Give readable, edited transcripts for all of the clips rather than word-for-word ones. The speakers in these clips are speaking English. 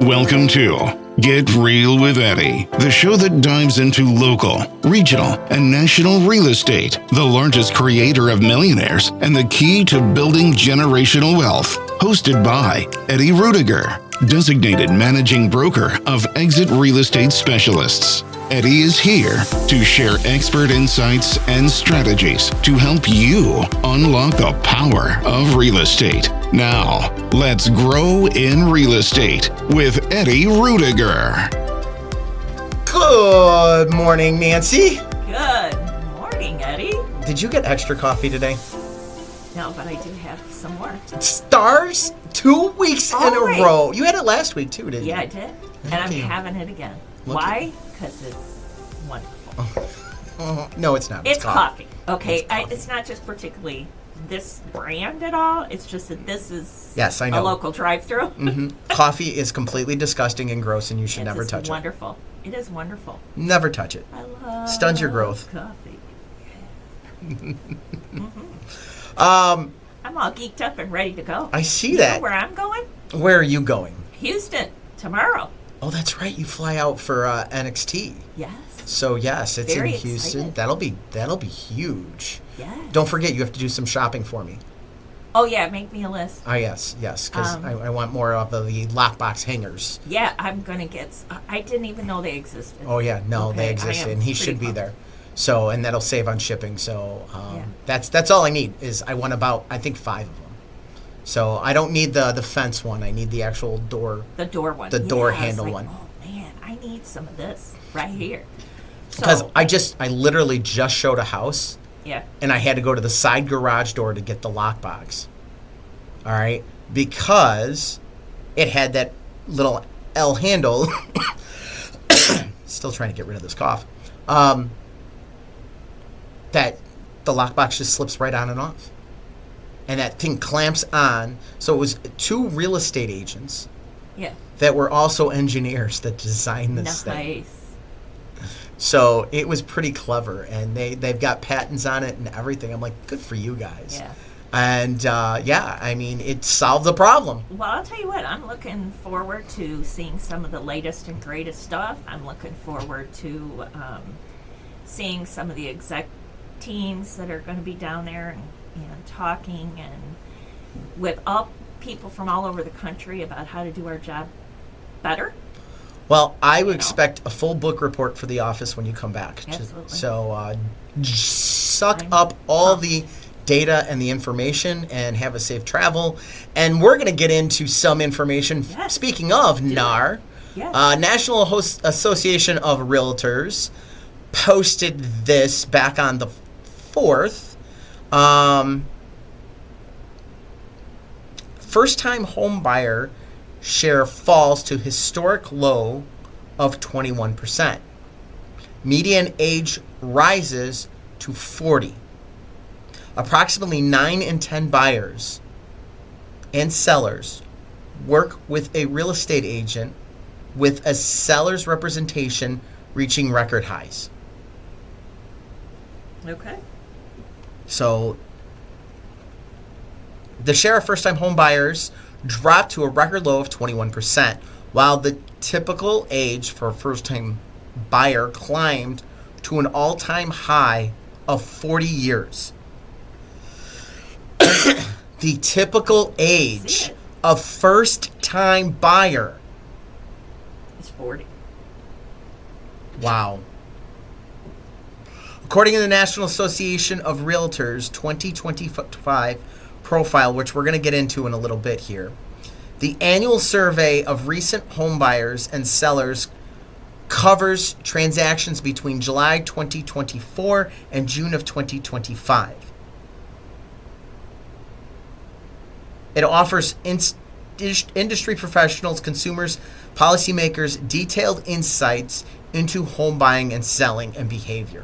Welcome to Get Real with Eddie, the show that dives into local, regional, and national real estate, the largest creator of millionaires, and the key to building generational wealth. Hosted by Eddie Ruettiger, designated managing broker of Exit Real Estate Specialists. Eddie is here to share expert insights and strategies to help you unlock the power of real estate. Now, let's grow in real estate with Eddie Ruettiger. Good morning, Nancy. Good morning, Eddie. Did you get extra coffee today? No, but I do have some more. Stars? 2 weeks in a Alright. row. You had it last week too, didn't you? Yeah, I did. And I'm having it again. Look Why? Because it's wonderful. No, it's not. It's coffee. Okay, It's coffee. it's not just particularly this brand at all. It's just that this is Yes, I know. a local drive-through. Coffee is completely disgusting and gross, and you should never touch Wonderful. It is wonderful. it. Never touch it. I love Stuns your growth. coffee. I'm all geeked up and ready to go. I see You that. know where I'm going? Where are you going? Houston tomorrow. Oh, that's right. You fly out for NXT. Yes. So yes, it's Very in Houston. excited. That'll be huge. Yes. Don't forget, you have to do some shopping for me. Oh yeah, make me a list. Yes, because I want more of the lockbox hangers. Yeah, I'm gonna get. I didn't even know they existed. Oh yeah, no, Okay, they I exist, am and he pretty should be pumped. there. So, and that'll save on shipping. So, Yeah. that's all I need. Is I want about 5 of them. So I don't need the fence one. I need the actual door. The door one. The door Yeah, I was handle like, one. Oh man, I need some of this right here. Because So, I literally just showed a house, yeah. and I had to go to the side garage door to get the lockbox. All right, because it had that little L handle. Still trying to get rid of this cough. That the lockbox just slips right on and off. And that thing clamps on. So it was 2 real estate agents Yeah. that were also engineers that designed this thing. Nice. So it was pretty clever. And they've got patents on it and everything. I'm like, good for you guys. Yeah. And yeah, I mean, it solved the problem. Well, I'll tell you what. I'm looking forward to seeing some of the latest and greatest stuff. I'm looking forward to seeing some of the exec teams that are going to be down there and talking and with all people from all over the country about how to do our job better. Well, I would You know. expect a full book report for the office when you come back. Absolutely. So suck I'm up all pumped. the data and the information and have a safe travel. And we're going to get into some information. Yes. Speaking of Do it. NAR, Yes. National Association of Realtors posted this back on the 4th. First-time home buyer share falls to historic low of 21%. Median age rises to 40. Approximately 9 in 10 buyers and sellers work with a real estate agent, with a seller's representation reaching record highs. Okay. So the share of first-time home buyers dropped to a record low of 21%, while the typical age for a first-time buyer climbed to an all-time high of 40 years. The typical See age it. of first-time buyer. It's 40. Wow. According to the National Association of Realtors 2025 profile, which we're going to get into in a little bit here, the annual survey of recent home buyers and sellers covers transactions between July 2024 and June of 2025. It offers industry professionals, consumers, policymakers detailed insights into home buying and selling and behavior.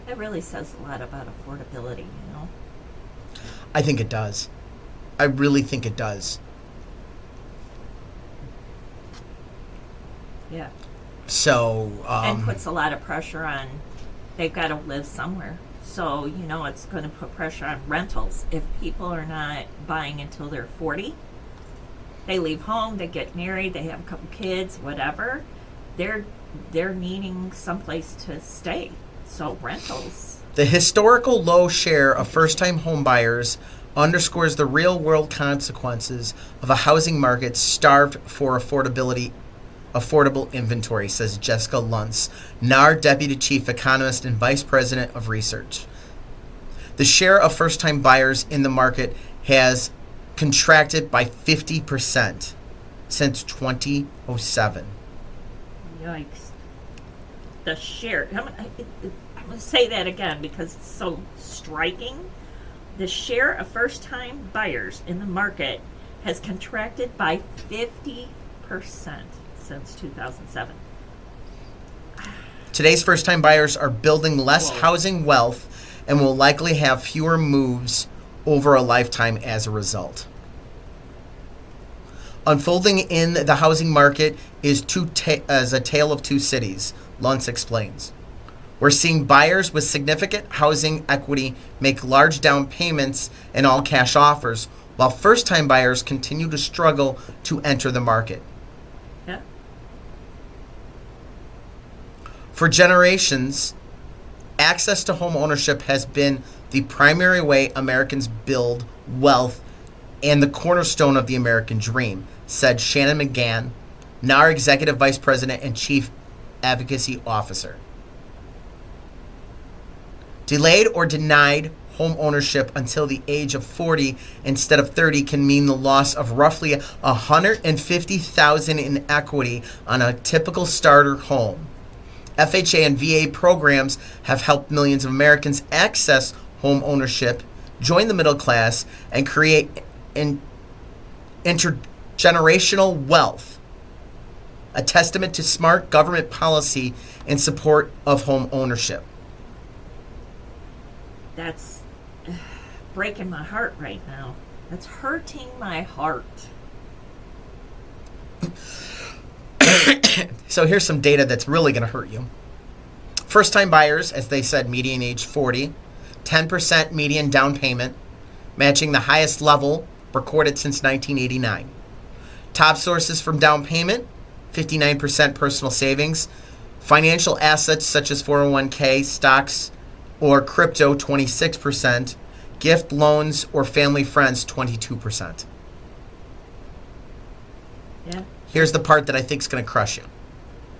That really says a lot about affordability, you know? I think it does. I really think it does. Yeah. So, And puts a lot of pressure on, they've got to live somewhere. So, it's going to put pressure on rentals. If people are not buying until they're 40, they leave home, they get married, they have a couple kids, whatever, they're needing someplace to stay. So rentals. The historical low share of first-time home buyers underscores the real-world consequences of a housing market starved for affordable inventory, says Jessica Luntz, NAR Deputy Chief Economist and Vice President of Research. The share of first-time buyers in the market has contracted by 50% since 2007. Yikes. The share, I'm going to say that again because it's so striking. The share of first-time buyers in the market has contracted by 50% since 2007. Today's first-time buyers are building less Whoa. housing wealth and will likely have fewer moves over a lifetime as a result. Unfolding in the housing market is as a tale of two cities, Luntz explains. We're seeing buyers with significant housing equity make large down payments and all-cash offers, while first-time buyers continue to struggle to enter the market. Yeah. For generations, access to home ownership has been the primary way Americans build wealth and the cornerstone of the American dream, said Shannon McGann, NAR Executive Vice President and Chief Advocacy Officer. Delayed or denied home ownership until the age of 40 instead of 30 can mean the loss of roughly $150,000 in equity on a typical starter home. FHA and VA programs have helped millions of Americans access home ownership, join the middle class, and create intergenerational wealth, a testament to smart government policy in support of home ownership. That's breaking my heart right now. That's hurting my heart. So here's some data that's really going to hurt you. First-time buyers, as they said, median age 40, 10% median down payment, matching the highest level recorded since 1989. Top sources from down payment, 59% personal savings, financial assets such as 401k, stocks, or crypto, 26%, gift loans or family friends, 22%. Yeah. Here's the part that I think is going to crush you.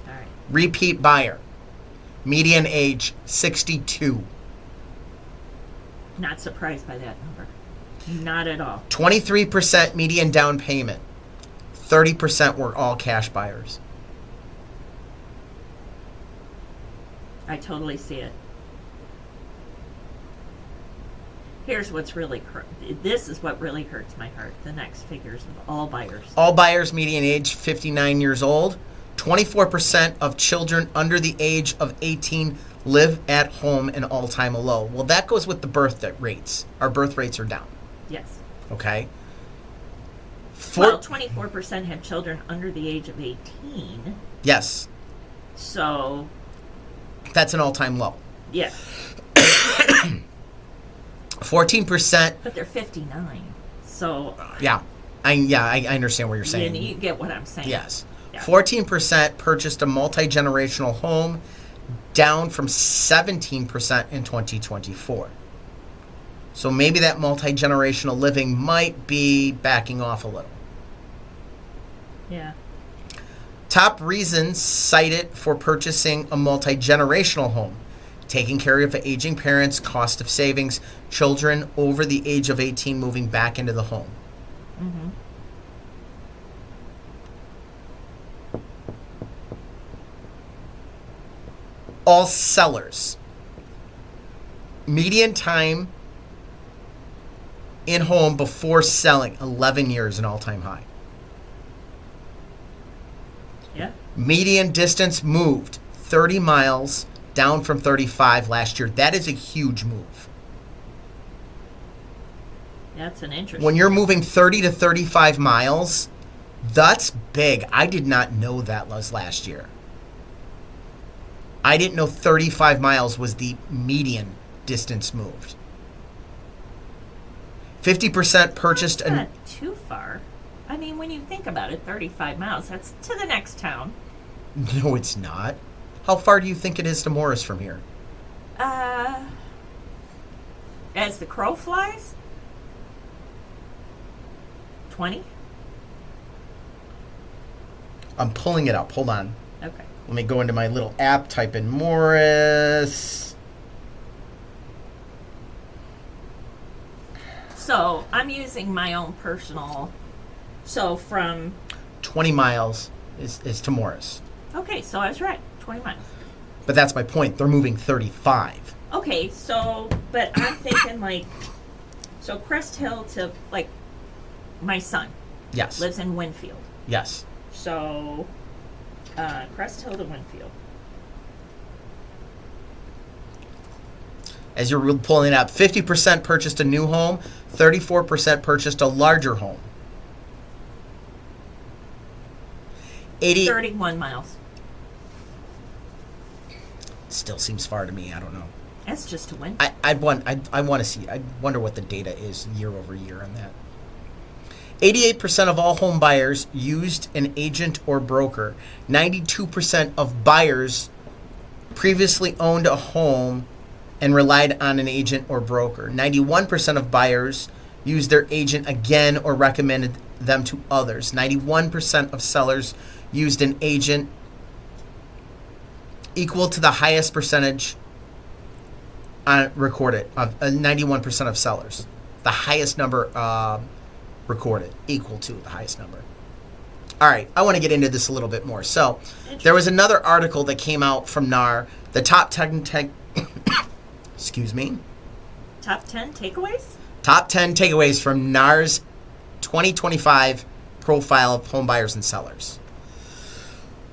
All right. Repeat buyer, median age 62. Not surprised by that number. Not at all. 23% median down payment. 30% were all cash buyers. I totally see it. Here's what's really this is what really hurts my heart. The next figures of all buyers. All buyers median age 59 years old. 24% of children under the age of 18 live at home, an all-time low. Well, that goes with the birth rates. Our birth rates are down. Yes. Okay. Well, 24% have children under the age of 18. Yes. So. That's an all-time low. Yeah. 14%. But they're 59. So. Yeah. I understand what you're saying. You get what I'm saying. Yes. Yeah. 14% purchased a multi-generational home, down from 17% in 2024. So maybe that multi-generational living might be backing off a little. Yeah. Top reasons cited for purchasing a multi-generational home: taking care of aging parents, cost of savings, children over the age of 18 moving back into the home. Mm-hmm. All sellers. Median time in home before selling, 11 years, an all-time high. Yeah. Median distance moved, 30 miles, down from 35 last year. That is a huge move. That's an interesting. When you're moving 30 to 35 miles, that's big. I did not know that was last year. I didn't know 35 miles was the median distance moved. 50% purchased It's not too far. I mean, when you think about it, 35 miles, that's to the next town. No, it's not. How far do you think it is to Morris from here? As the crow flies? 20? I'm pulling it up. Hold on. Okay. Let me go into my little app, type in Morris. So I'm using my own personal. So from. 20 miles is to Morris. Okay, so I was right. 20 miles. But that's my point. They're moving 35. Okay, so, but I'm thinking like. So Crest Hill to, like, my son Yes. lives in Winfield. Yes. So, Crest Hill to Winfield. As you're pulling it up, 50% purchased a new home, 34% purchased a larger home. 31 miles. Still seems far to me. I don't know. That's just to win. I want to see. I wonder what the data is year over year on that. 88% of all home buyers used an agent or broker. 92% of buyers previously owned a home and relied on an agent or broker. 91% of buyers used their agent again or recommended them to others. 91% of sellers used an agent, equal to the highest percentage recorded of 91% of sellers. The highest number recorded, equal to the highest number. All right, I want to get into this a little bit more. So, there was another article that came out from NAR, the top 10 excuse me. Top 10 takeaways? Top 10 takeaways from NAR's 2025 profile of home buyers and sellers.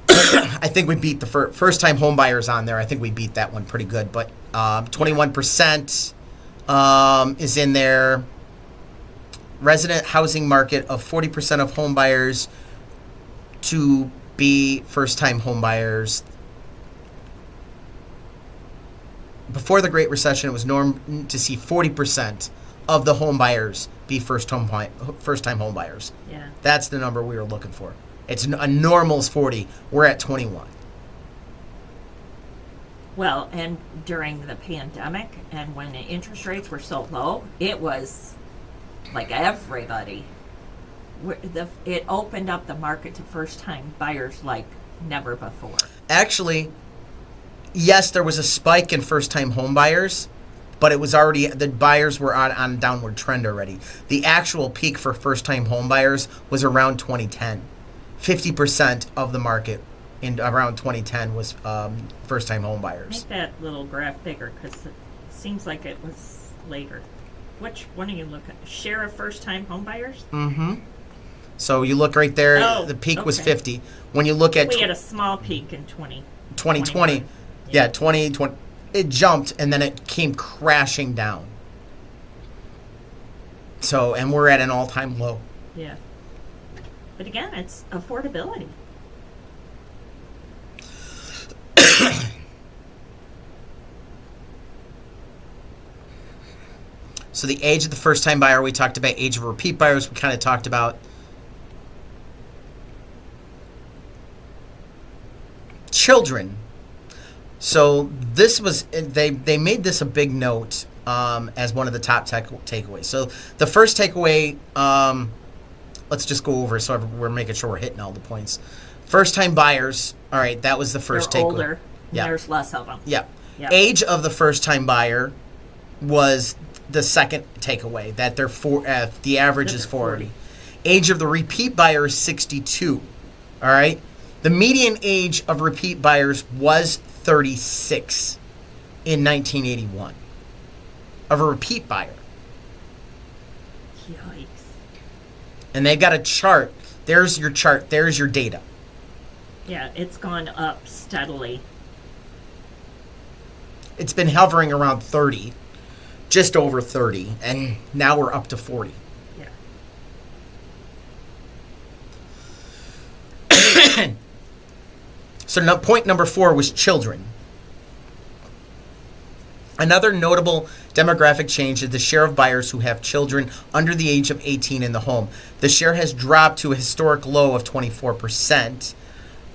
I think we beat the first-time home buyers on there. I think we beat that one pretty good. But 21% is in there. Resident housing market of 40% of home buyers to be first-time home buyers. Before the Great Recession, it was norm to see 40% of the home buyers be first-time home buyers. Yeah. That's the number we were looking for. It's a normal is 40. We're at 21. Well, and during the pandemic and when the interest rates were so low, it was like everybody. It opened up the market to first-time buyers like never before. Actually, yes, there was a spike in first-time home buyers, but it was already, the buyers were on a downward trend already. The actual peak for first-time home buyers was around 2010. 50% of the market in around 2010 was first-time home buyers. Make that little graph bigger because it seems like it was later. Which one are you looking at? Share of first-time home buyers? Mm-hmm. So you look right there, the peak was 50. When you look at... We had a small peak in 2020. Yeah, 2020. It jumped, and then it came crashing down. So, and we're at an all-time low. Yeah. But again, it's affordability. So the age of the first-time buyer, we talked about. Age of repeat buyers, we kind of talked about. Children. So this was, they made this a big note as one of the top takeaways. So the first takeaway, let's just go over so we're making sure we're hitting all the points. First-time buyers, all right, that was the first They're takeaway. older. Yeah. There's less of them. Yeah. Yep. Age of the first-time buyer was the second takeaway, that the average is 40. Age of the repeat buyer is 62. All right? The median age of repeat buyers was 36 in 1981 of a repeat buyer. Yikes. And they've got a chart. There's your chart. There's your data. Yeah, it's gone up steadily. It's been hovering around 30, just over 30, and now we're up to 40. Yeah. So point number 4 was children. Another notable demographic change is the share of buyers who have children under the age of 18 in the home. The share has dropped to a historic low of 24%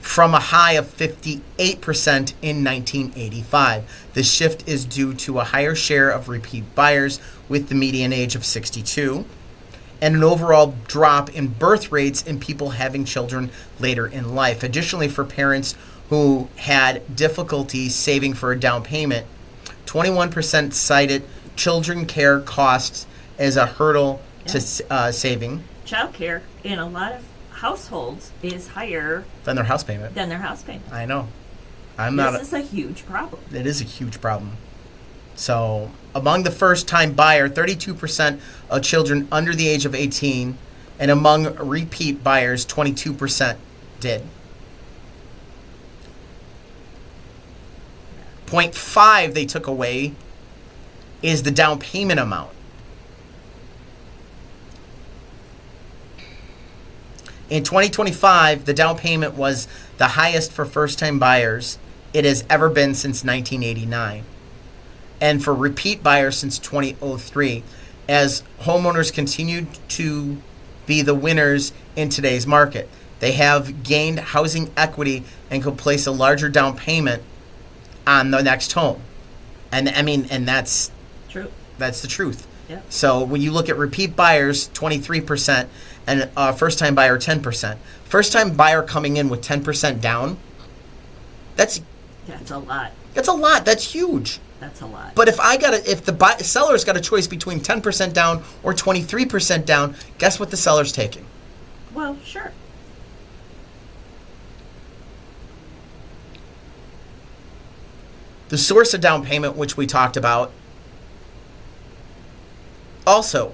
from a high of 58% in 1985. The shift is due to a higher share of repeat buyers with the median age of 62 and an overall drop in birth rates in people having children later in life. Additionally, for parents who had difficulty saving for a down payment, 21% cited children care costs as a hurdle to saving. Child care in a lot of households is higher Than their house payment. I know. This is a huge problem. It is a huge problem. So, among the first-time buyer, 32% of children under the age of 18, and among repeat buyers, 22% did. Point 5 they took away is the down payment amount. In 2025, the down payment was the highest for first-time buyers it has ever been since 1989, and for repeat buyers since 2003, as homeowners continued to be the winners in today's market. They have gained housing equity and could place a larger down payment on the next home. And that's true. That's the truth. Yeah. So when you look at repeat buyers, 23%, and first-time buyer, 10%. First-time buyer coming in with 10% down, that's a lot. That's a lot. That's huge. That's a lot. But if the seller's got a choice between 10% down or 23% down, guess what the seller's taking? Well, sure. The source of down payment, which we talked about, also.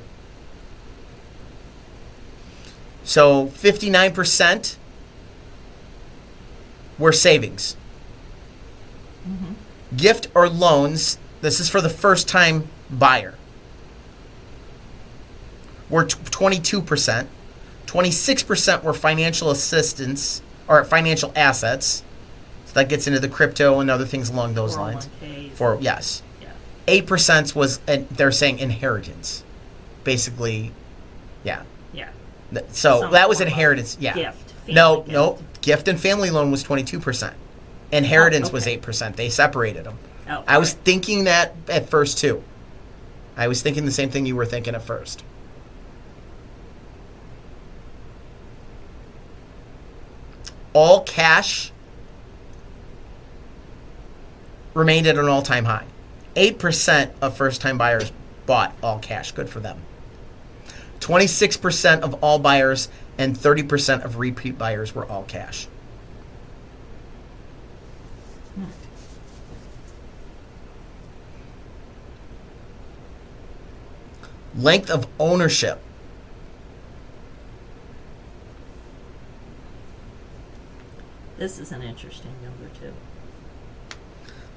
So 59% were savings. Mm-hmm. Gift or loans, this is for the first-time buyer, were 22%. 26% were financial assistance or financial assets. So that gets into the crypto and other things along those lines. 401ks. Yes. Yeah. 8% was, they're saying inheritance. Basically, yeah. Yeah. So Some that was form of inheritance. Yeah. Gift. No. Gift and family loan was 22%. Inheritance was okay. 8%. They separated them. Oh, I was thinking that at first too. I was thinking the same thing you were thinking at first. All cash remained at an all-time high. 8% of first-time buyers bought all cash. Good for them. 26% of all buyers and 30% of repeat buyers were all cash. Length of ownership. This is an interesting number, too.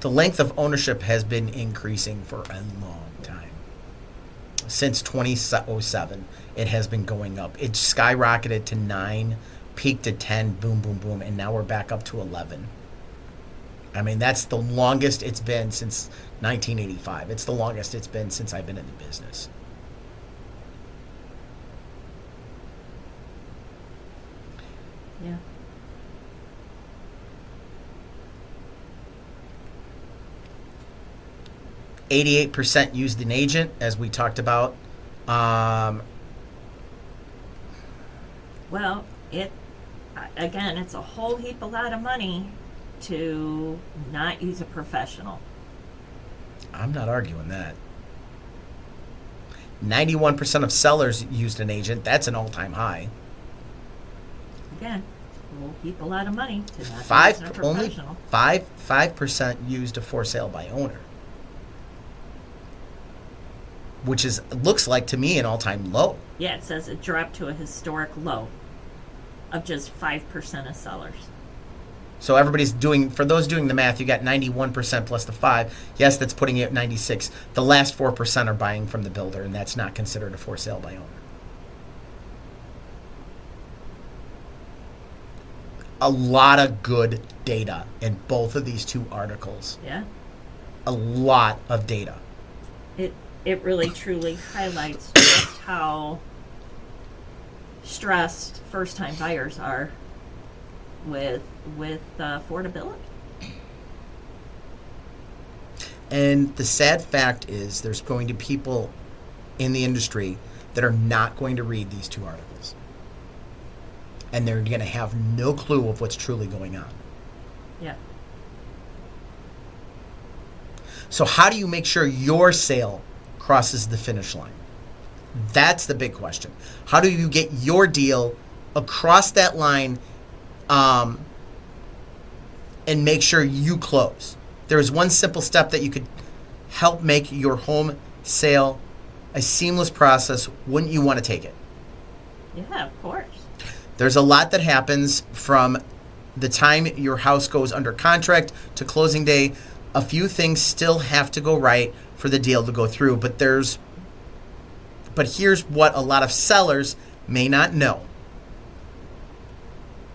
The length of ownership has been increasing for a long time. Since 2007, it has been going up. It skyrocketed to 9, peaked at 10, boom, boom, boom, and now we're back up to 11. I mean, that's the longest it's been since 1985. It's the longest it's been since I've been in the business. Yeah. %, used an agent, as we talked about. Well, it's a whole heap a lot of money to not use a professional. I'm not arguing that. 91% of sellers used an agent. That's an all-time high. Again, a whole heap a lot of money to not use a Only professional. 5% used a for sale by owner, which looks like to me an all-time low. Yeah, it says it dropped to a historic low of just 5% of sellers. So everybody's for those doing the math, you got 91% plus the 5. Yes, that's putting you at 96. The last 4% are buying from the builder, and that's not considered a for sale by owner. A lot of good data in both of these two articles. Yeah. a lot of data. It really truly highlights just how stressed first-time buyers are with affordability. And the sad fact is there's going to be people in the industry that are not going to read these two articles. And they're going to have no clue of what's truly going on. Yeah. So how do you make sure your sale crosses the finish line? That's the big question. How do you get your deal across that line and make sure you close? There is one simple step that you could help make your home sale a seamless process. Wouldn't you want to take it? Yeah, of course. There's a lot that happens from the time your house goes under contract to closing day. A few things still have to go right for the deal to go through, but here's what a lot of sellers may not know.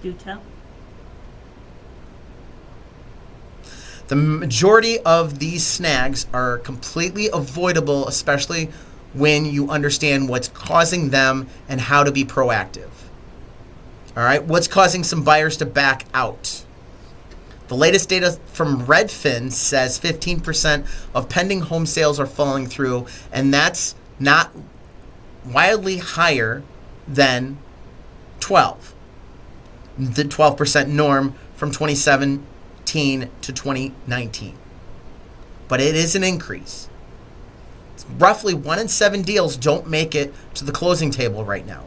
Do tell. The majority of these snags are completely avoidable, especially when you understand what's causing them and how to be proactive. All right, what's causing some buyers to back out? The latest data from Redfin says 15% of pending home sales are falling through, and that's not wildly higher than 12, the 12% norm from 2017 to 2019. But it is an increase. It's roughly 1 in 7 deals don't make it to the closing table right now.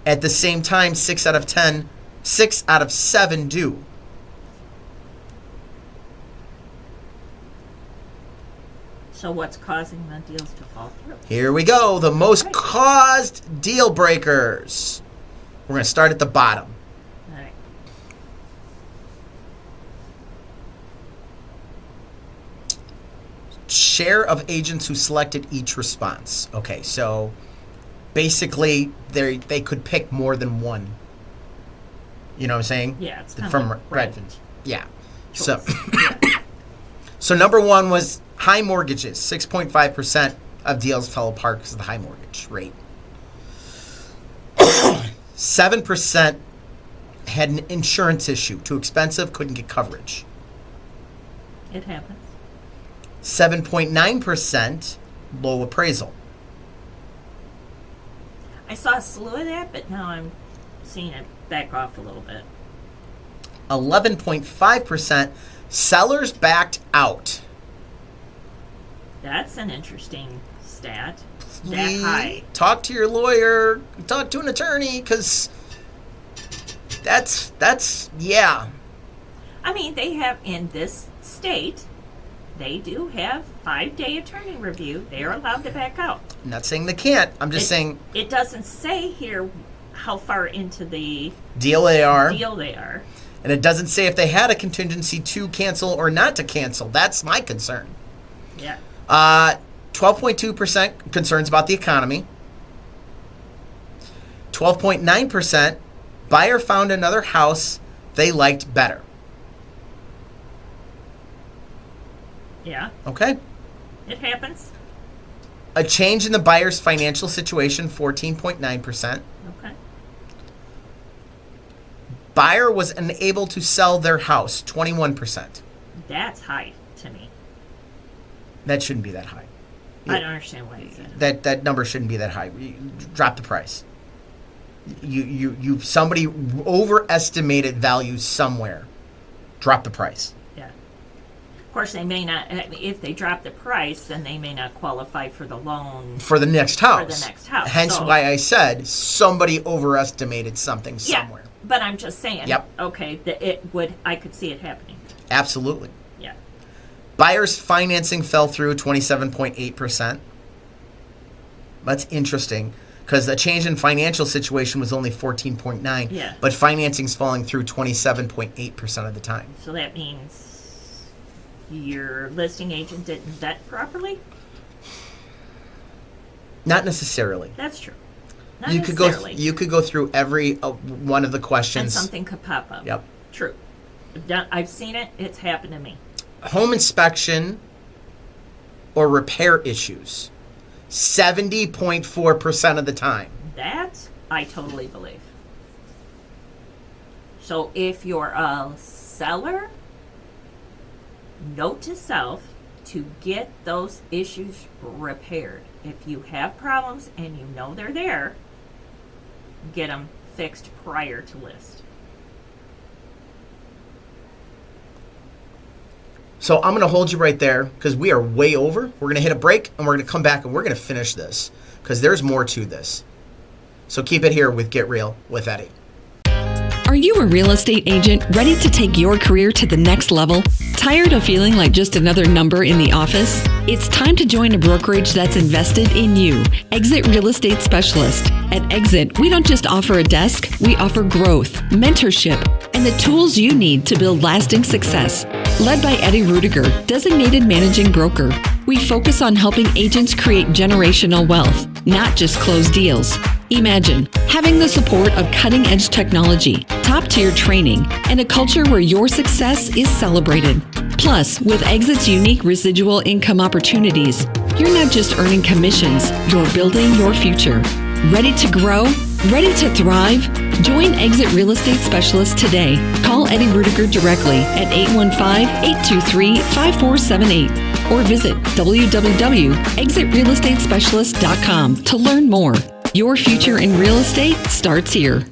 At the same time, 6 out of 7 do. So what's causing the deals to fall through? Here we go. The most caused deal breakers. We're going to start at the bottom. All right. Share of agents who selected each response. Okay, so basically they could pick more than one. You know what I'm saying? Yeah, it's kind from of Redfin. Yeah. choice. So Yeah. so number 1 was high mortgages. 6.5% of deals fell apart because of the high mortgage rate. 7% had an insurance issue. Too expensive, couldn't get coverage. It happens. 7.9% low appraisal. I saw a slew of that, but now I'm seeing it back off a little bit. 11.5% sellers backed out. That's an interesting stat. That high. Talk to your lawyer, talk to an attorney, because that's yeah. I mean, they have, in this state, they do have 5-day attorney review. They're allowed to back out. I'm not saying they can't. I'm just saying It doesn't say here how far into the deal they are. deal they are. And it doesn't say if they had a contingency to cancel or not to cancel. That's my concern. Yeah. 12.2% concerns about the economy. 12.9% buyer found another house they liked better. Yeah. Okay. It happens. A change in the buyer's financial situation, 14.9%. Okay. Buyer was unable to sell their house, 21%. That's high to me. That shouldn't be that high. I don't understand why you said it. That number shouldn't be that high. Drop the price. Somebody overestimated value somewhere. Drop the price. Yeah. Of course, they may not, if they drop the price, then they may not qualify for the loan. For the next house. For the next house. Hence So- why I said somebody overestimated something somewhere. Yeah, but I'm just saying. Yep. Okay, I could see it happening. Absolutely. Yeah. Buyer's financing fell through 27.8%. That's interesting because the change in financial situation was only 14.9%. Yeah. But financing's falling through 27.8% of the time. So that means your listing agent didn't vet properly? Not necessarily. That's true. Not You necessarily. you could go through every one of the And questions. something could pop up. Yep. True. I've seen it. It's happened to me. Home inspection or repair issues. 70.4% of the time. That I totally believe. So if you're a seller, note to self to get those issues repaired. If you have problems and you know they're there, get them fixed prior to list. So I'm going to hold you right there because we are way over. We're going to hit a break and we're going to come back and we're going to finish this because there's more to this. So keep it here with Get Real with Eddie. Are you a real estate agent ready to take your career to the next level? Tired of feeling like just another number in the office? It's time to join a brokerage that's invested in you. Exit Real Estate Specialist. At Exit, we don't just offer a desk, we offer growth, mentorship, and the tools you need to build lasting success. Led by Eddie Ruettiger, designated managing broker, we focus on helping agents create generational wealth, not just close deals. Imagine having the support of cutting-edge technology, top-tier training, and a culture where your success is celebrated. Plus, with Exit's unique residual income opportunities, you're not just earning commissions, you're building your future. Ready to grow? Ready to thrive? Join Exit Real Estate Specialist today. Call Eddie Ruettiger directly at 815-823-5478 or visit www.exitrealestatespecialist.com to learn more. Your future in real estate starts here.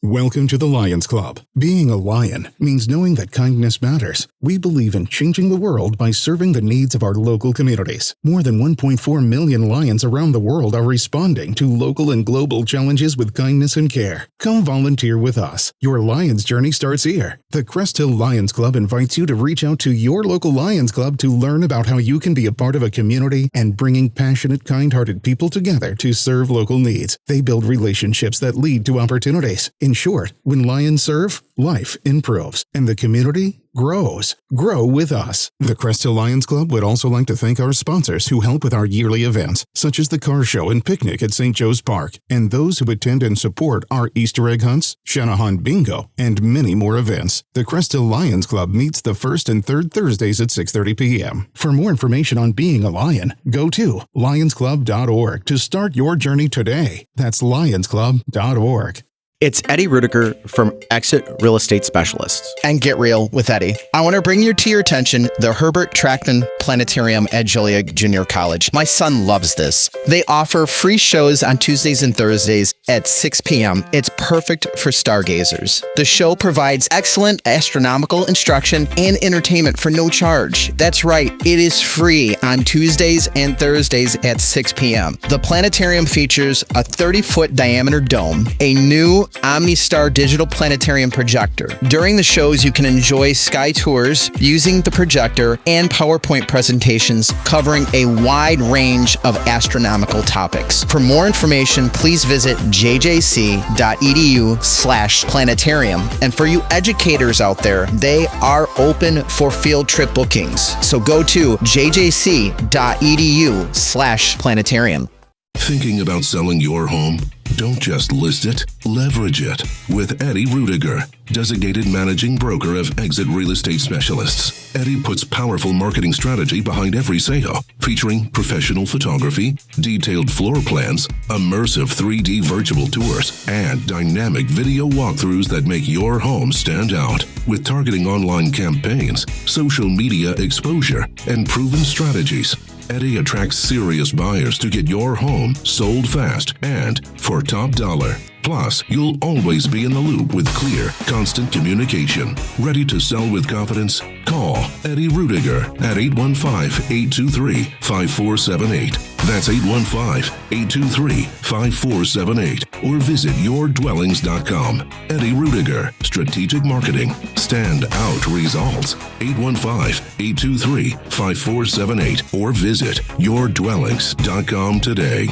Welcome to the Lions Club. Being a lion means knowing that kindness matters. We believe in changing the world by serving the needs of our local communities. More than 1.4 million lions around the world are responding to local and global challenges with kindness and care. Come volunteer with us. Your Lions journey starts here. The Crest Hill Lions Club invites you to reach out to your local Lions Club to learn about how you can be a part of a community and bringing passionate, kind-hearted people together to serve local needs. They build relationships that lead to opportunities. In short, when lions serve, life improves, and the community grows. Grow with us. The Crest Hill Lions Club would also like to thank our sponsors who help with our yearly events, such as the car show and picnic at St. Joe's Park, and those who attend and support our Easter egg hunts, Shanahan Bingo, and many more events. The Crest Hill Lions Club meets the first and third Thursdays at 6:30 p.m. For more information on being a lion, go to lionsclub.org to start your journey today. That's lionsclub.org. It's Eddie Ruettiger from Exit Real Estate Specialists and Get Real with Eddie. I want to bring to your attention the Herbert Trackman Planetarium at Joliet Junior College. My son loves this. They offer free shows on Tuesdays and Thursdays at 6 p.m. It's perfect for stargazers. The show provides excellent astronomical instruction and entertainment for no charge. That's right, it is free on Tuesdays and Thursdays at 6 p.m. The planetarium features a 30-foot diameter dome, a new OmniStar digital planetarium projector. During the shows, you can enjoy sky tours using the projector and PowerPoint presentations covering a wide range of astronomical topics. For more information, please visit jjc.edu/planetarium. And for you educators out there, they are open for field trip bookings. So go to jjc.edu/planetarium. Thinking about selling your home? Don't just list it, leverage it with Eddie Ruettiger, designated managing broker of Exit Real Estate Specialists. Eddie puts powerful marketing strategy behind every sale, featuring professional photography, detailed floor plans, immersive 3D virtual tours, and dynamic video walkthroughs that make your home stand out. With targeting online campaigns, social media exposure, and proven strategies, Eddie attracts serious buyers to get your home sold fast and for top dollar. Plus, you'll always be in the loop with clear, constant communication. Ready to sell with confidence? Call Eddie Ruettiger at 815-823-5478. That's 815-823-5478. Or visit yourdwellings.com. Eddie Ruettiger, Strategic Marketing. Stand out results. 815-823-5478. Or visit yourdwellings.com today.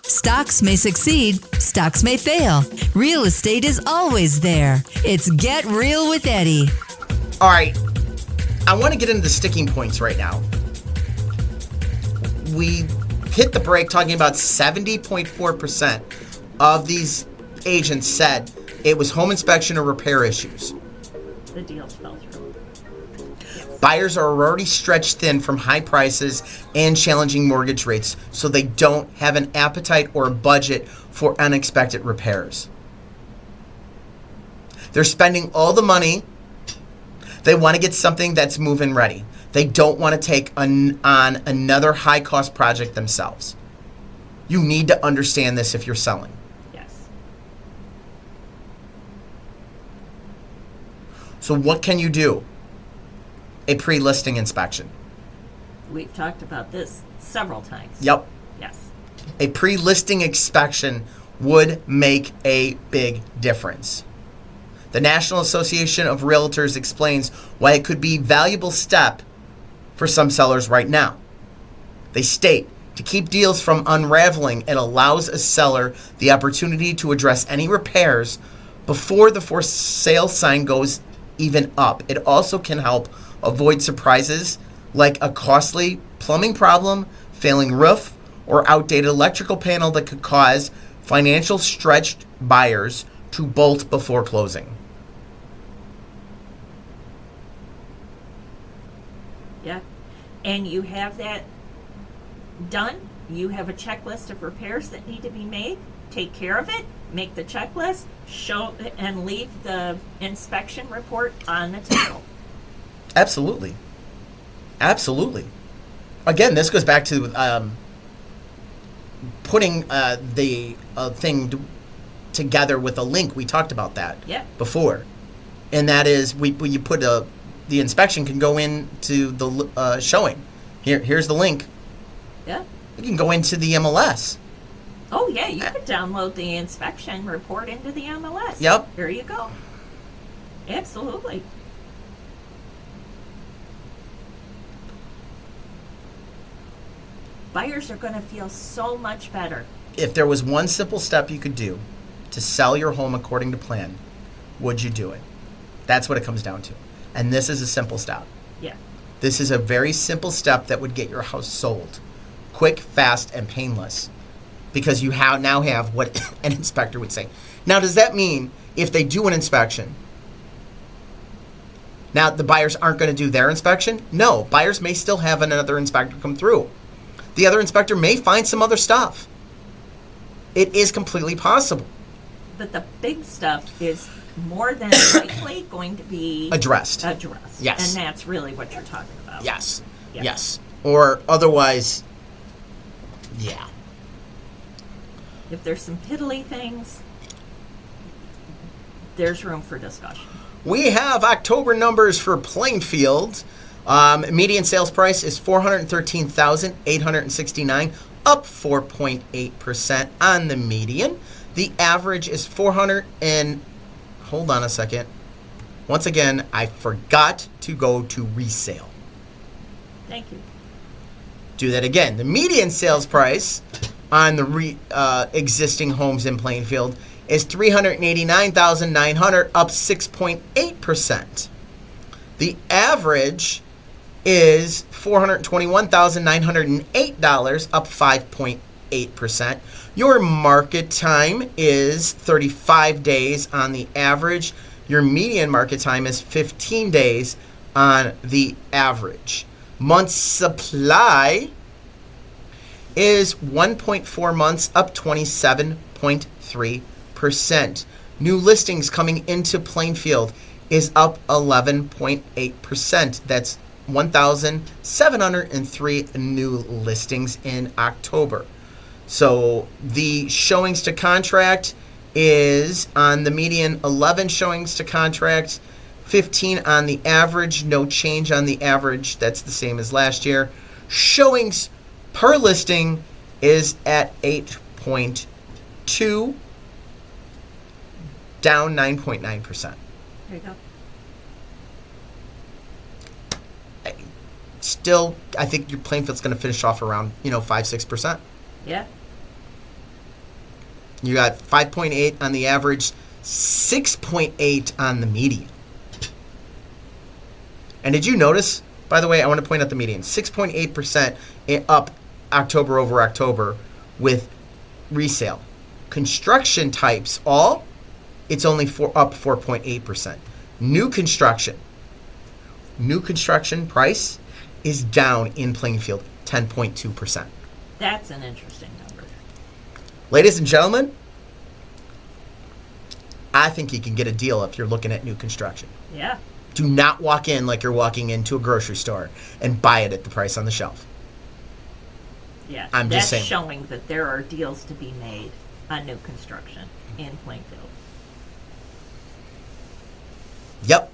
Stocks may succeed, stocks may fail. Real estate is always there. It's Get Real with Eddie. All right, I want to get into the sticking points right now. We hit the break talking about 70.4% of these agents said it was home inspection or repair issues. The deals fell through. Buyers are already stretched thin from high prices and challenging mortgage rates, so they don't have an appetite or a budget for unexpected repairs. They're spending all the money. They want to get something that's move-in ready. They don't want to take on another high-cost project themselves. You need to understand this if you're selling. Yes. So what can you do? A pre-listing inspection. We've talked about this several times. Yep. Yes. A pre-listing inspection would make a big difference. The National Association of REALTORS explains why it could be a valuable step for some sellers right now. They state, to keep deals from unraveling, it allows a seller the opportunity to address any repairs before the for sale sign goes even up. It also can help avoid surprises like a costly plumbing problem, failing roof, or outdated electrical panel that could cause financial stretched buyers to bolt before closing. Yeah. And you have that done. You have a checklist of repairs that need to be made. Take care of it. Make the checklist. Show and leave the inspection report on the table. Absolutely. Absolutely. Again, this goes back to putting the thing together with a link. We talked about that before. And that is, you put the inspection can go into the showing. Here's the link. Yeah. You can go into the MLS. Oh, yeah. You could download the inspection report into the MLS. Yep. There you go. Absolutely. Buyers are going to feel so much better. If there was one simple step you could do to sell your home according to plan, would you do it? That's what it comes down to. And this is a simple step. Yeah. This is a very simple step that would get your house sold. Quick, fast, and painless. Because you now have what an inspector would say. Now, does that mean if they do an inspection, now the buyers aren't going to do their inspection? No, buyers may still have another inspector come through. The other inspector may find some other stuff. It is completely possible. But the big stuff is more than likely going to be Addressed. And Yes. that's really what you're talking about. Yes. Yeah. Yes. Or otherwise, yeah. If there's some piddly things, there's room for discussion. We have October numbers for Plainfield. Median sales price is $413,869, up 4.8% on the median. The average is hold on a second. Once again, I forgot to go to resale. Thank you. Do that again. The median sales price on the existing homes in Plainfield is $389,900, up 6.8%. The average is $421,908, up 5.8%. Your market time is 35 days on the average. Your median market time is 15 days on the average. Months supply is 1.4 months, up 27.3%. New listings coming into Plainfield is up 11.8%. That's 1,703 new listings in October. So the showings to contract is on the median 11 showings to contract, 15 on the average, no change on the average. That's the same as last year. Showings per listing is at 8.2, down 9.9%. There you go. Still, I think your Plainfield's going to finish off around, 5-6%. Yeah. You got 5.8 on the average, 6.8 on the median. And did you notice, by the way, I want to point out the median, 6.8% up October over October with resale. Construction types, it's only up 4.8%. New construction, new construction price is down in Plainfield 10.2%. That's an interesting number. Ladies and gentlemen, I think you can get a deal if you're looking at new construction. Yeah. Do not walk in like you're walking into a grocery store and buy it at the price on the shelf. Yeah. I'm just saying. That's showing that there are deals to be made on new construction in Plainfield. Yep.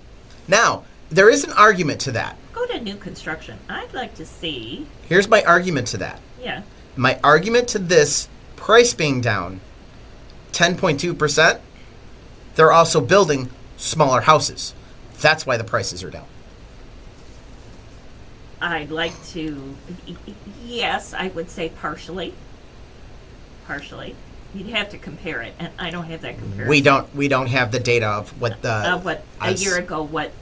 Now, there is an argument to that. Go to new construction. I'd like to see. Here's my argument to that. Yeah. My argument to this price being down 10.2%, they're also building smaller houses. That's why the prices are down. I'd like to. Yes, I would say partially. Partially. You'd have to compare it, and I don't have that comparison. We don't have the data of what the a year ago what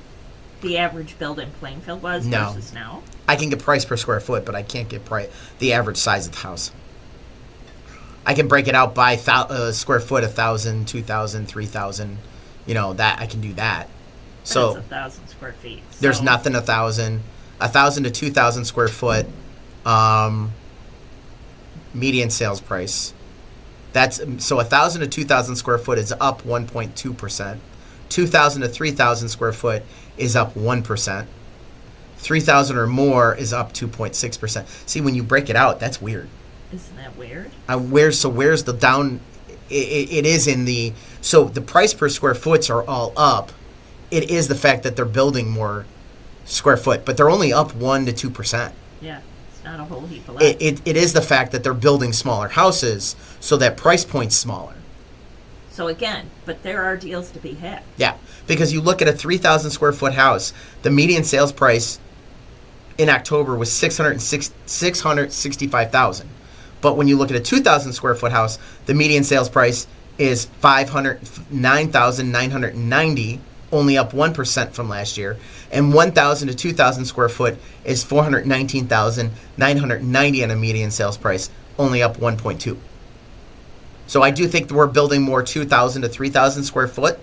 the average build in Plainfield was versus now. I can get price per square foot, but I can't get the average size of the house. I can break it out by square foot, 1,000, 2,000, 3,000. You know that I can do that. But So it's 1,000 square feet. there's so- nothing 1,000 to 2,000 square foot median sales price. That's so 1,000 to 2,000 square foot is up 1.2%. 2,000 to 3,000 square foot is up 1%. 3,000 or more is up 2.6%. See, when you break it out, that's weird. Isn't that weird? Where's the down? It is in the so the price per square foots are all up. It is the fact that they're building more square foot, but they're only up 1 to 2%. Yeah, it's not a whole heap of less. It is the fact that they're building smaller houses, so that price point's smaller. So again, but there are deals to be had. Yeah, because you look at a 3,000 square foot house, the median sales price in October was $665,000. But when you look at a 2,000 square foot house, the median sales price is $509,990, only up 1% from last year. And 1,000 to 2,000 square foot is $419,990 on a median sales price, only up 1.2. So I do think that we're building more 2,000 to 3,000 square foot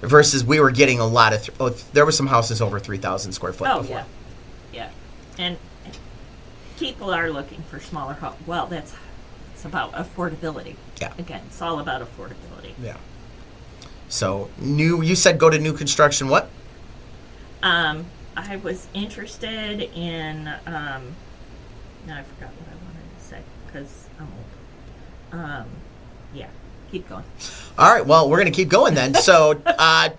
versus we were getting a lot of, there were some houses over 3,000 square foot Oh, before. yeah. Yeah. And people are looking for smaller homes. Well, it's about affordability. Yeah. Again, it's all about affordability. Yeah. So you said go to new construction. What? I was interested in, now I forgot what I wanted to say because I'm old. Yeah, keep going. All right. Well, we're going to keep going then. So Go.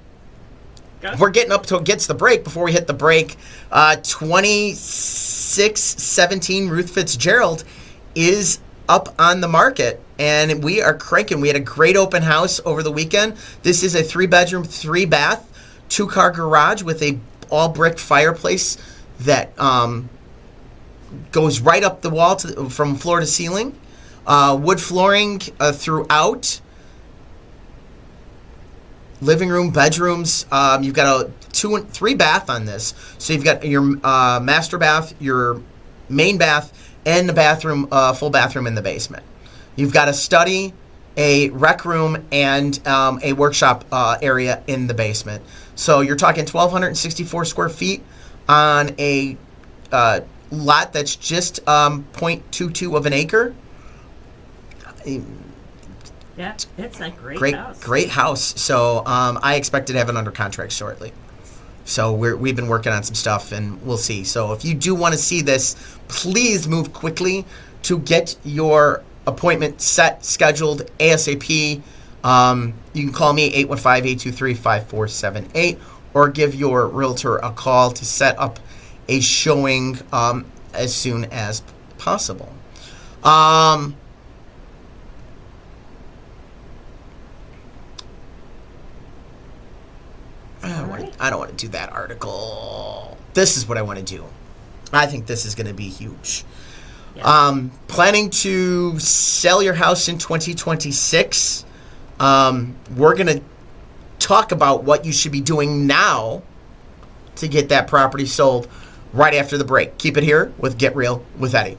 we're getting up to against the break. Before we hit the break, 2617 Ruth Fitzgerald is up on the market, and we are cranking. We had a great open house over the weekend. This is a 3-bedroom, 3-bath, 2-car garage with a all-brick fireplace that goes right up the wall from floor to ceiling. Wood flooring throughout. Living room, bedrooms. You've got a 2 and 3 bath on this. So you've got your master bath, your main bath, and the bathroom, full bathroom in the basement. You've got a study, a rec room, and a workshop area in the basement. So you're talking 1,264 square feet on a lot that's just 0.22 of an acre. Yeah, it's a great house. Great house. So I expect to have it under contract shortly. So we've been working on some stuff, and we'll see. So if you do want to see this, please move quickly to get your appointment scheduled ASAP. You can call me 815-823-5478 or give your realtor a call to set up a showing as soon as possible. I don't want to do that article. This is what I want to do. I think this is going to be huge. Yeah. Planning to sell your house in 2026. We're going to talk about what you should be doing now to get that property sold right after the break. Keep it here with Get Real with Eddie.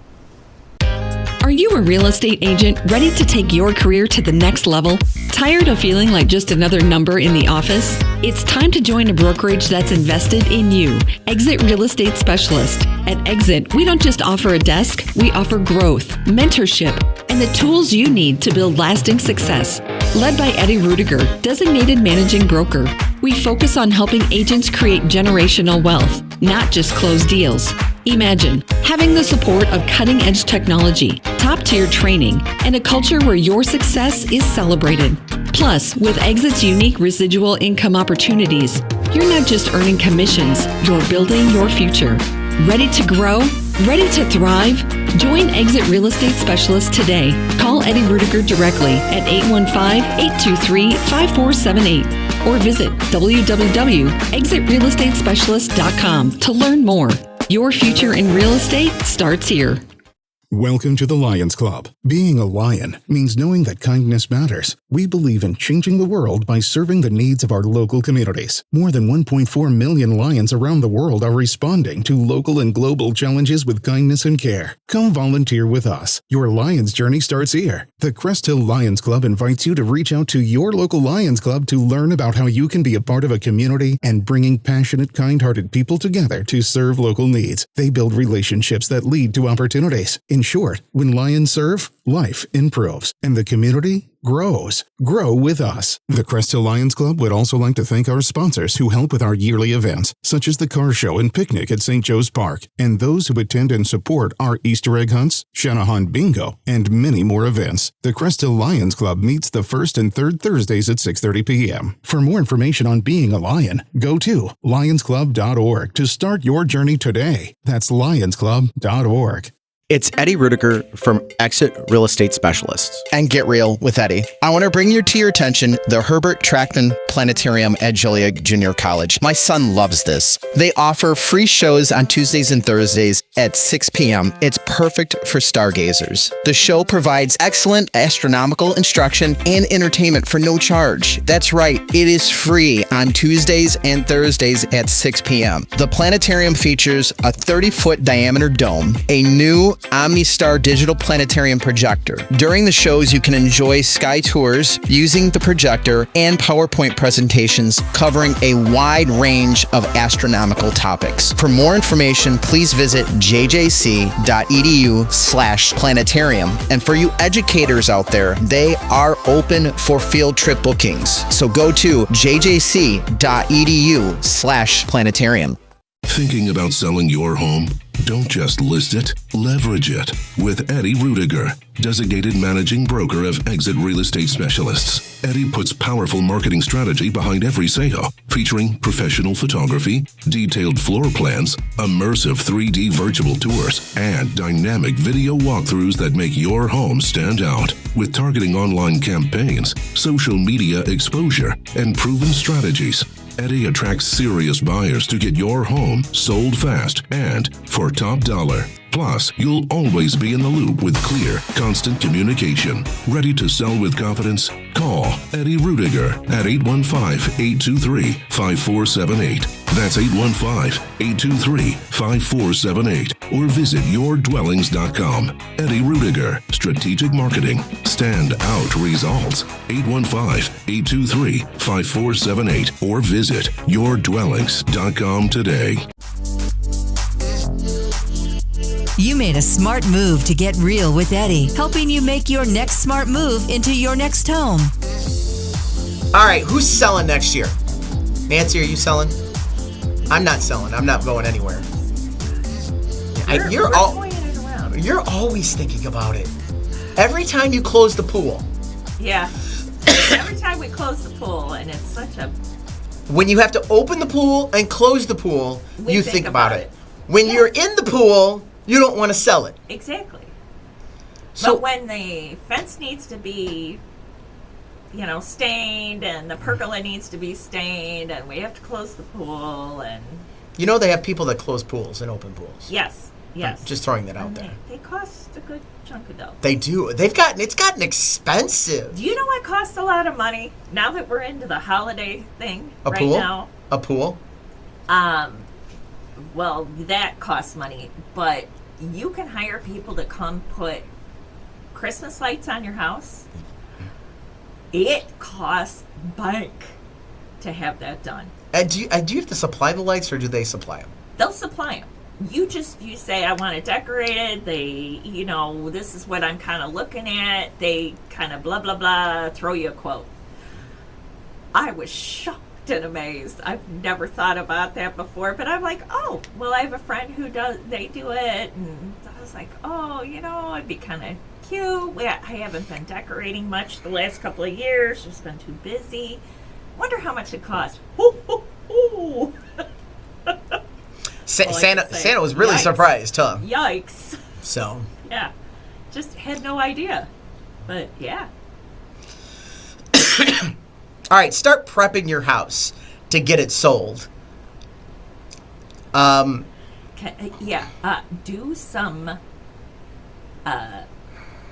Are you a real estate agent ready to take your career to the next level? Tired of feeling like just another number in the office? It's time to join a brokerage that's invested in you. Exit Real Estate Specialist. At Exit, we don't just offer a desk, we offer growth, mentorship, and the tools you need to build lasting success. Led by Eddie Ruettiger, designated managing broker, we focus on helping agents create generational wealth, not just close deals. Imagine having the support of cutting-edge technology, top-tier training, and a culture where your success is celebrated. Plus, with Exit's unique residual income opportunities, you're not just earning commissions, you're building your future. Ready to grow? Ready to thrive? Join Exit Real Estate Specialist today. Call Eddie Ruettiger directly at 815-823-5478 or visit www.exitrealestatespecialist.com to learn more. Your future in real estate starts here. Welcome to the Lions Club. Being a lion means knowing that kindness matters. We believe in changing the world by serving the needs of our local communities. More than 1.4 million lions around the world are responding to local and global challenges with kindness and care. Come volunteer with us. Your Lions journey starts here. The Crest Hill Lions Club invites you to reach out to your local Lions Club to learn about how you can be a part of a community and bringing passionate, kind-hearted people together to serve local needs. They build relationships that lead to opportunities. In short, when lions serve, life improves, and the community grows. Grow with us. The Crest Hill Lions Club would also like to thank our sponsors who help with our yearly events, such as the car show and picnic at St. Joe's Park, and those who attend and support our Easter egg hunts, Shanahan Bingo, and many more events. The Crest Hill Lions Club meets the first and third Thursdays at 6:30 p.m. For more information on being a lion, go to lionsclub.org to start your journey today. That's lionsclub.org. It's Eddie Ruettiger from Exit Real Estate Specialists and Get Real with Eddie. I want to bring to your attention the Herbert Trackman Planetarium at Joliet Junior College. My son loves this. They offer free shows on Tuesdays and Thursdays at 6 p.m. It's perfect for stargazers. The show provides excellent astronomical instruction and entertainment for no charge. That's right, it is free on Tuesdays and Thursdays at 6 p.m. The planetarium features a 30-foot diameter dome, a new OmniStar digital planetarium projector. During the shows, you can enjoy sky tours using the projector and PowerPoint presentations covering a wide range of astronomical topics. For more information, please visit jjc.edu/planetarium. And for you educators out there, they are open for field trip bookings. So go to jjc.edu/planetarium. Thinking about selling your home? Don't just list it, leverage it with Eddie Ruettiger, designated managing broker of Exit Real Estate Specialists. Eddie puts powerful marketing strategy behind every sale, featuring professional photography, detailed floor plans, immersive 3D virtual tours, and dynamic video walkthroughs that make your home stand out. With targeting online campaigns, social media exposure, and proven strategies, Eddie attracts serious buyers to get your home sold fast and for top dollar. Plus, you'll always be in the loop with clear, constant communication. Ready to sell with confidence? Call Eddie Ruettiger at 815-823-5478. That's 815-823-5478. Or visit yourdwellings.com. Eddie Ruettiger, Strategic Marketing. Stand out results. 815-823-5478. Or visit yourdwellings.com today. You made a smart move to get real with Eddie, helping you make your next smart move into your next home. All right, who's selling next year? Nancy, are you selling? I'm not selling. I'm not going anywhere. We're toying it around. You're always thinking about it. Every time you close the pool. Yeah. Every time we close the pool, and it's such a... When you have to open the pool and close the pool, you think about it. When Yeah. you're in the pool, you don't want to sell it. Exactly. So But when the fence needs to be, stained, and the pergola needs to be stained, and we have to close the pool, and... you know they have people that close pools and open pools. Yes. Just throwing that out And there. They cost a good chunk of dough. They do. It's gotten expensive. Do you know what costs a lot of money now that we're into the holiday thing A right pool? now? A pool? Well, that costs money, but you can hire people to come put Christmas lights on your house. it costs bank to have that done. And do you have to supply the lights, or do they supply them? They'll supply them. You say, I want it decorated. They, this is what I'm kind of looking at. They kind of blah, blah, blah, throw you a quote. I was shocked and amazed. I've never thought about that before, but I'm like, oh, well, I have a friend who they do it. And I was like, oh, it'd be kind of cute. I haven't been decorating much the last couple of years. Just been too busy. Wonder how much it costs. Ooh. Santa was really surprised, huh? Yikes. So. Yeah. Just had no idea. But, yeah. All right, start prepping your house to get it sold. Do some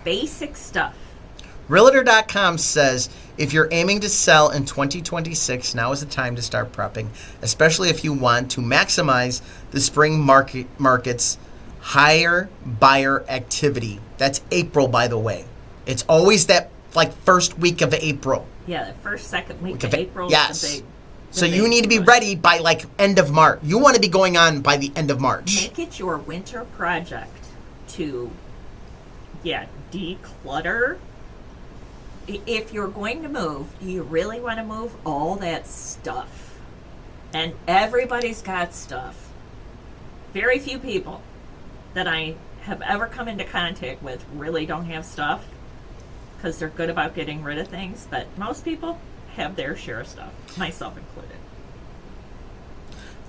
basic stuff. Realtor.com says if you're aiming to sell in 2026, now is the time to start prepping, especially if you want to maximize the spring market's higher buyer activity. That's April, by the way. It's always that first week of April. Yeah, the second week of April. Yes. So you need to be ready by end of March. You want to be going on by the end of March. Make it your winter project to, declutter. If you're going to move, you really want to move all that stuff. And everybody's got stuff. Very few people that I have ever come into contact with really don't have stuff, because they're good about getting rid of things, but most people have their share of stuff, myself included.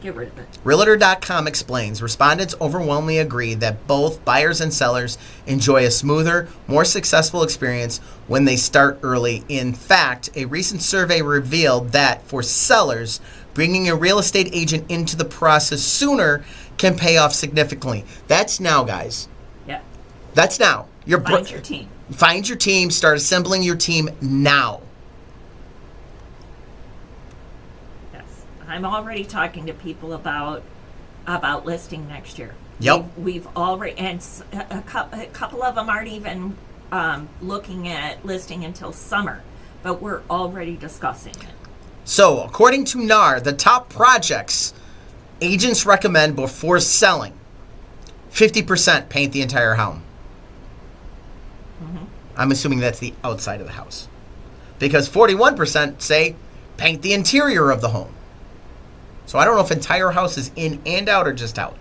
Get rid of it. Realtor.com explains respondents overwhelmingly agree that both buyers and sellers enjoy a smoother, more successful experience when they start early. In fact, a recent survey revealed that for sellers, bringing a real estate agent into the process sooner can pay off significantly. That's now, guys. Yeah. That's now. Find your team. Find your team. Start assembling your team now. Yes. I'm already talking to people about listing next year. Yep. We've already, and a couple of them aren't even looking at listing until summer, but we're already discussing it. So, according to NAR, the top projects agents recommend before selling: 50% paint the entire home. I'm assuming that's the outside of the house. Because 41% say paint the interior of the home. So I don't know if entire house is in and out or just out.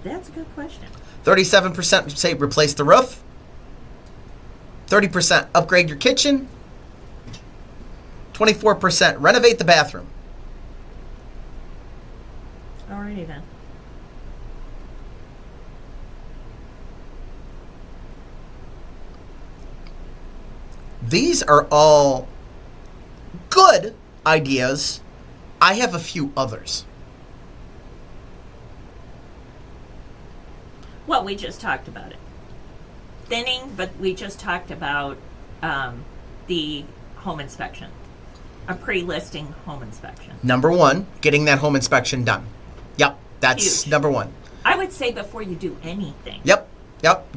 That's a good question. 37% say replace the roof. 30% upgrade your kitchen. 24% renovate the bathroom. Alrighty then. These are all good ideas. I have a few others. Well, we just talked about it. Thinning, but we just talked about the home inspection. A pre-listing home inspection. Number one, getting that home inspection done. Yep, that's Huge. number one. I would say before you do anything. Yep.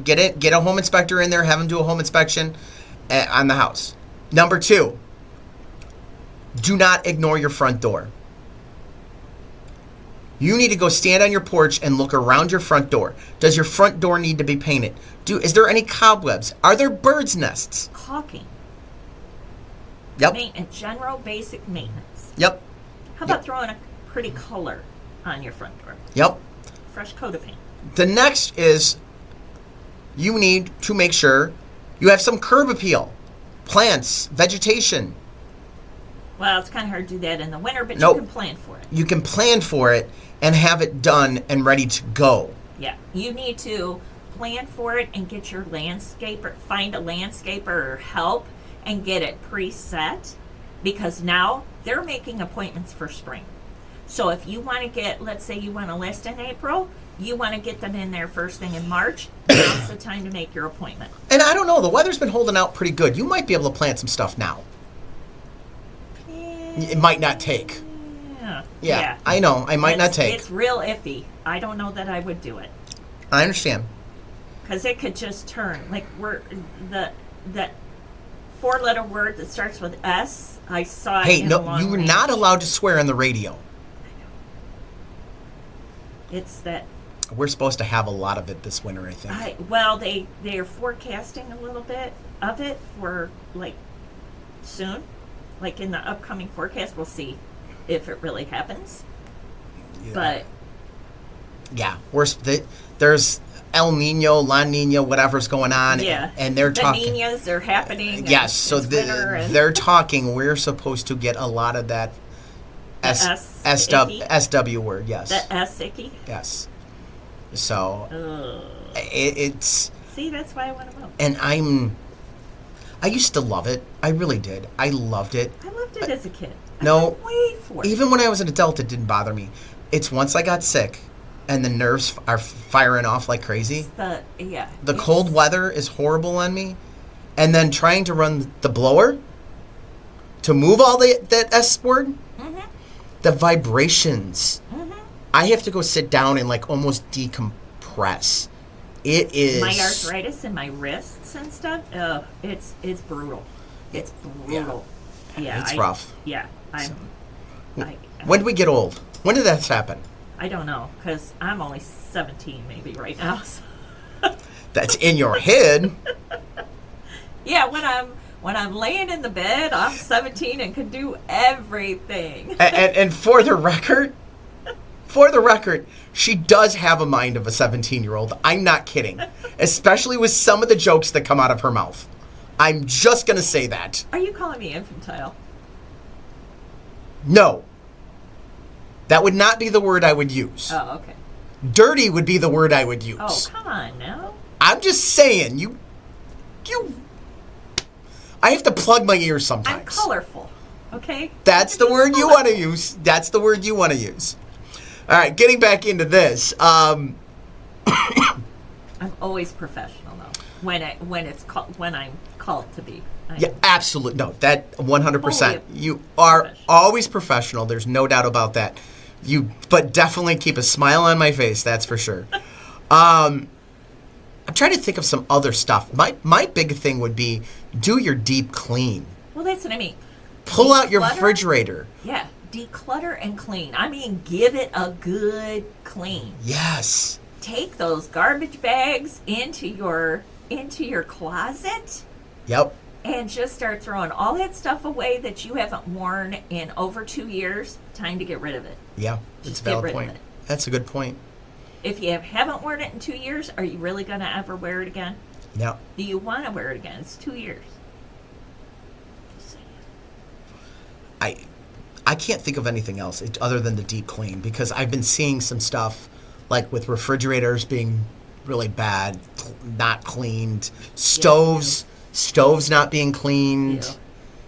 Get a home inspector in there, have them do a home inspection on the house. Number two, do not ignore your front door. You need to go stand on your porch and look around your front door. Does your front door need to be painted? Is there any cobwebs? Are there birds' nests? Caulking. Yep. General basic maintenance. Yep. How about throwing a pretty color on your front door? Yep. Fresh coat of paint. The next is you need to make sure you have some curb appeal, plants, vegetation. Well, it's kind of hard to do that in the winter, but Nope. you can plan for it. You can plan for it and have it done and ready to go. Yeah, you need to plan for it and get your landscaper, find a landscaper or help and get it preset, because now they're making appointments for spring. So if you want to get, let's say you want to list in April, you want to get them in there first thing in March, now's the time to make your appointment. And I don't know, the weather's been holding out pretty good. You might be able to plant some stuff now. It might not take. Yeah. I know. I might not take. It's real iffy. I don't know that I would do it. I understand. Because it could just turn. Like, four-letter word that starts with S. I saw it Hey, in no, long you were range. not allowed to swear on the radio. It's that. We're supposed to have a lot of it this winter, I think. Well, they're forecasting a little bit of it for like soon, like in the upcoming forecast. We'll see if it really happens. Yeah. But yeah, there's El Nino, La Nina, whatever's going on. yeah, And they're the talking. Ninas are happening. and Yes, so it's winter and they're talking. We're supposed to get a lot of that SW word. Yes. the S icky. Yes. So Ugh. it's. See, that's why I want to vote. And I used to love it. I really did. I loved it. I loved it as a kid. No, I couldn't wait for it. even when I was an adult, it didn't bother me. It's once I got sick and the nerves are firing off like crazy. The The cold weather is horrible on me. And then trying to run the blower to move all that S word, the vibrations. I have to go sit down and like almost decompress. It is my arthritis in my wrists and stuff. It's brutal. It's brutal. Yeah, it's rough. Yeah, When did we get old? When did that happen? I don't know, because I'm only 17 maybe right now. So. That's in your head. Yeah, when I'm laying in the bed, I'm 17 and can do everything. And for the record, she does have a mind of a 17-year-old. I'm not kidding. Especially with some of the jokes that come out of her mouth. I'm just going to say that. Are you calling me infantile? No. That would not be the word I would use. Oh, okay. Dirty would be the word I would use. Oh, come on now. I'm just saying, you I have to plug my ears sometimes. I'm colorful, okay? That's the word you want to use. That's the word you want to use. All right, getting back into this. I'm always professional though. When I'm called to be. Yeah, absolutely. No, that 100%. Fully You are professional. always professional. There's no doubt about that. But definitely keep a smile on my face. That's for sure. I'm trying to think of some other stuff. My big thing would be do your deep clean. Well, that's what I mean. Pull out your Declutter. refrigerator. Yeah, declutter and clean. I mean, give it a good clean. Yes. Take those garbage bags into your closet Yep. and just start throwing all that stuff away that you haven't worn in over 2 years. Time to get rid of it. Yeah, it's Just a get valid rid of point. it. That's a good point. If you haven't worn it in 2 years, are you really going to ever wear it again? Yeah. Do you want to wear it again? It's 2 years. Just saying. I can't think of anything else other than the deep clean because I've been seeing some stuff like with refrigerators being really bad, not cleaned, stoves not being cleaned,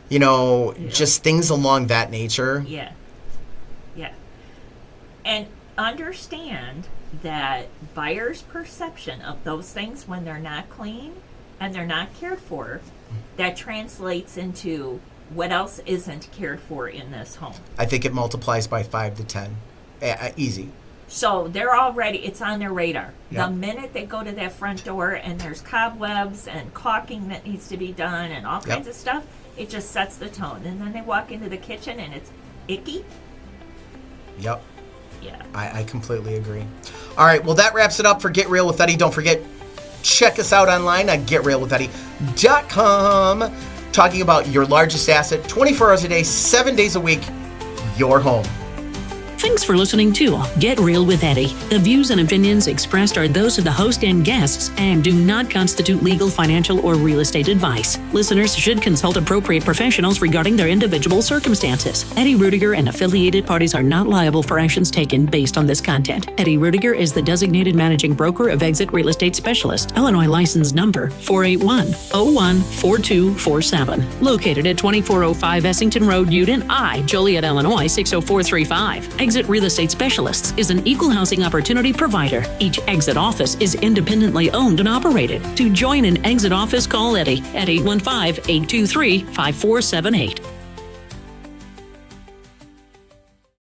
Yeah. just things along that nature. Yeah. Yeah. And understand that buyers' perception of those things when they're not clean and they're not cared for, that translates into what else isn't cared for in this home. I think it multiplies by 5 to 10. Easy. So they're already, it's on their radar. Yep. The minute they go to that front door and there's cobwebs and caulking that needs to be done and all kinds of stuff, it just sets the tone. And then they walk into the kitchen and it's icky. Yep. Yeah. I completely agree. All right, well, that wraps it up for Get Real with Eddie. Don't forget, check us out online at getrealwitheddie.com. Talking about your largest asset, 24 hours a day, 7 days a week, your home. Thanks for listening to Get Real with Eddie. The views and opinions expressed are those of the host and guests and do not constitute legal, financial, or real estate advice. Listeners should consult appropriate professionals regarding their individual circumstances. Eddie Ruettiger and affiliated parties are not liable for actions taken based on this content. Eddie Ruettiger is the designated managing broker of Exit Real Estate Specialist, Illinois license number 481-014247. Located at 2405 Essington Road, Uden, Joliet, Illinois 60435. Exit Real Estate Specialists is an equal housing opportunity provider. Each Exit office is independently owned and operated. To join an Exit office, call Eddie at 815-823-5478.